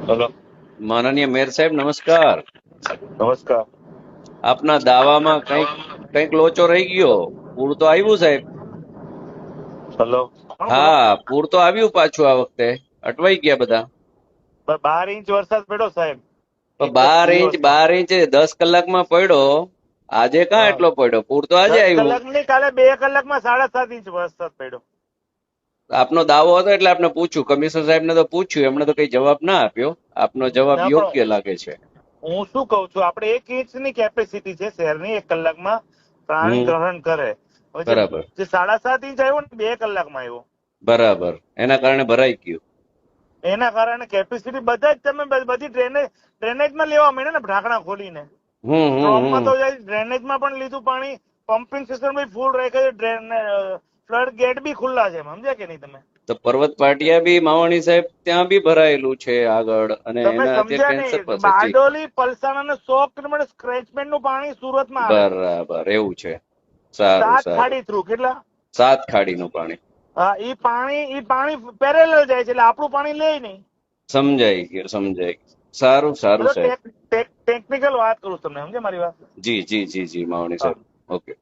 Hello. માનનીય mayor સાહેબ નમસ્કાર. નમસ્કાર. આપના દાવામાં કંઈક કંઈક લોચો રહી ગયો. પૂર તો આવ્યું સાહેબ. હલો. કોણ બોલો? હા, પૂર તો આવ્યું પાછું આ વખતે. અટવાઈ ગયા બધા. 12 ઇંચ વરસાદ પડ્યો સાહેબ, પણ એક જ 12 ઇંચ દિવસમાં. 12 ઇંચ 10 કલાકમાં પડ્યો. આજે ક્યાં હા, એટલો પડ્યો? પૂર તો આજે 10 આવ્યું. કલાક ની, કાલે 2 કલાકમાં 7.5 ઇંચ વરસાદ પડ્યો. આપનો દાવો હતો એટલે આપણે પૂછ્યું, કમિશનર સાહેબને તો પૂછ્યું, એમણે તો કઈ જવાબ ના આપ્યો. આપનો જવાબ ના યોગ્ય પણ લાગે છે. હું શું કઉ છું, આપણે 1 ઇંચની કેપેસિટી છે શહેરની, 1 કલાકમાં પાણી હમ. ગ્રહણ કરે. હવે બરાબર જે 7.5 ઇંચ આવ્યો ને, 2 કલાકમાં આવ્યો. બરાબર, એના કારણે ભરાઈ ગયું. એના કારણે કેપેસિટી બધા જ તમે બધી ડ્રેનેજમાં લેવા માંડ્યા ને, ઢાંકણા ખોલીને. હમ હમ સ્ટ્રોમમાં હમ તો ડ્રેનેજમાં પણ લીધું પાણી, પમ્પિંગ સિસ્ટમ બી ફૂલ રાખે છે, ફ્લડ ગેટ બી ખુલ્લા છે, સમજ્યા કે નહીં તમે? તો પર્વત પાટિયા બી માવાણી સાહેબ ત્યાં બી ભરાયેલું છે આગળ, અને તમે એના અત્યારે સમજ્યા કેન્સર નહીં, પાસે. જી, બારડોલી, પલસાણા અને 100 કિલોમીટર સ્ક્રેચમેન્ટ નું પાણી સુરતમાં આવે છે. બરાબર, એવું છે. સારું 7 સારું. ખાડી થ્રુ કેટલા? 7 ખાડીનું પાણી. હા, ઈ પાણી પેરેલલ જાય છે, એટલે આપણું પાણી લે નહીં. સમજાઈ ગયું, સમજાઈ ગયું. સારું સારું સાહેબ. ટેકનિકલ વાત કરું છું તમને, સમજે મારી વાત? જી જી જી જી માવણી હા. સાહેબ. ઓકે.